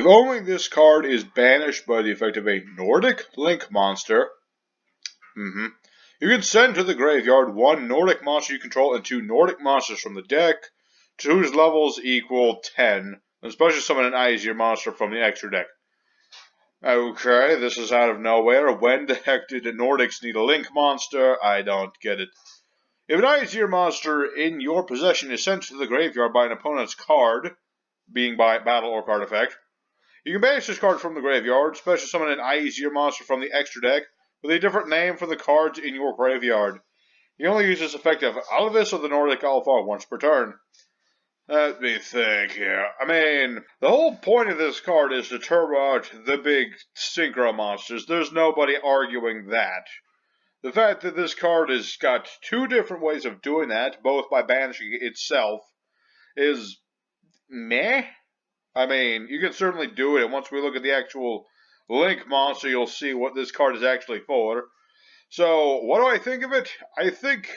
If only this card is banished by the effect of a Nordic Link monster, you can send to the graveyard 1 Nordic monster you control and 2 Nordic monsters from the deck, whose levels equal 10, and special summon an easier monster from the extra deck. Okay, this is out of nowhere. When the heck did the Nordics need a Link monster? I don't get it. If an easier monster in your possession is sent to the graveyard by an opponent's card, being by battle or card effect, you can banish this card from the graveyard, special summon an easier monster from the extra deck with a different name for the cards in your graveyard. You only use this effect of Alviss or the Nordic Alpha once per turn. Let me think here. I mean, the whole point of this card is to turbo out the big synchro monsters. There's nobody arguing that. The fact that this card has got 2 different ways of doing that, both by banishing itself, is meh. I mean, you can certainly do it, and once we look at the actual Link monster, you'll see what this card is actually for. So, what do I think of it? I think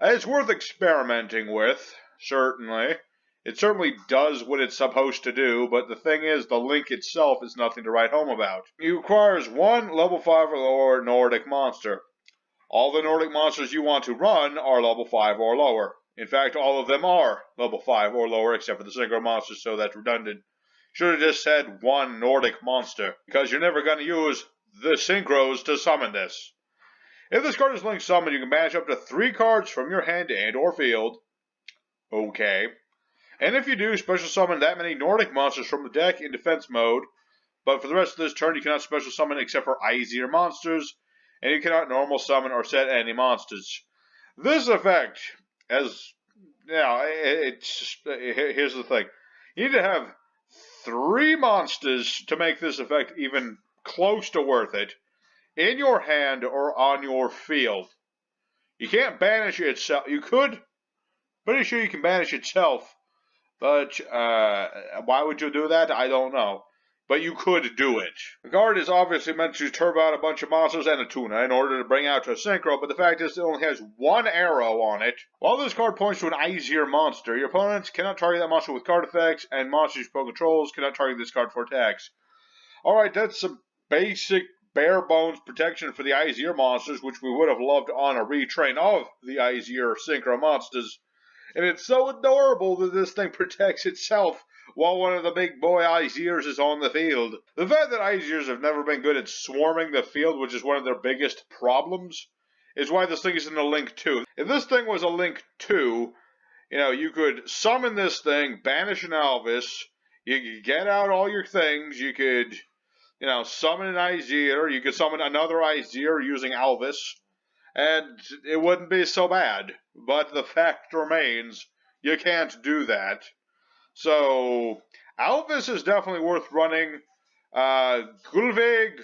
it's worth experimenting with. Certainly. It certainly does what it's supposed to do, but the thing is, the Link itself is nothing to write home about. It requires 1 level 5 or lower Nordic monster. All the Nordic monsters you want to run are level 5 or lower. In fact, all of them are level 5 or lower, except for the synchro monsters, so that's redundant. Should have just said 1 Nordic monster, because you're never going to use the synchros to summon this. If this card is Link summoned, you can banish up to 3 cards from your hand and or field. Okay. And if you do, special summon that many Nordic monsters from the deck in defense mode, but for the rest of this turn you cannot special summon except for easier monsters, and you cannot normal summon or set any monsters. This effect, here's the thing. You need to have 3 monsters to make this effect even close to worth it, in your hand or on your field. You can't banish it itself. You could. Pretty sure you can banish itself, but why would you do that? I don't know. But you could do it. The card is obviously meant to turbo out a bunch of monsters and a tuna in order to bring out a synchro, but the fact is it only has 1 arrow on it. While this card points to an easier monster, your opponents cannot target that monster with card effects, and monsters your opponent controls cannot target this card for attacks. Alright, that's some basic bare bones protection for the easier monsters, which we would have loved on a retrain of the easier synchro monsters. And it's so adorable that this thing protects itself while one of the big boy Iziers is on the field. The fact that Iziers have never been good at swarming the field, which is one of their biggest problems, is why this thing is in a Link 2. If this thing was a Link 2, you could summon this thing, banish an Alviss, you could get out all your things, you could, summon an Izier, you could summon another Izier using Alviss, and it wouldn't be so bad. But the fact remains, you can't do that. So, Alviss is definitely worth running. Gullveig,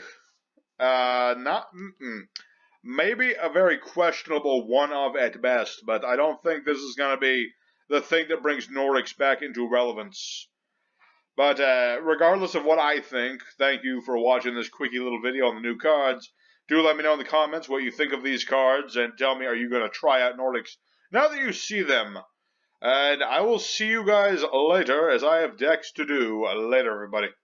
maybe a very questionable one-of at best, but I don't think this is going to be the thing that brings Nordics back into relevance. But regardless of what I think, thank you for watching this quickie little video on the new cards. Do let me know in the comments what you think of these cards, and tell me, are you going to try out Nordics now that you see them? And I will see you guys later, as I have decks to do. Later, everybody.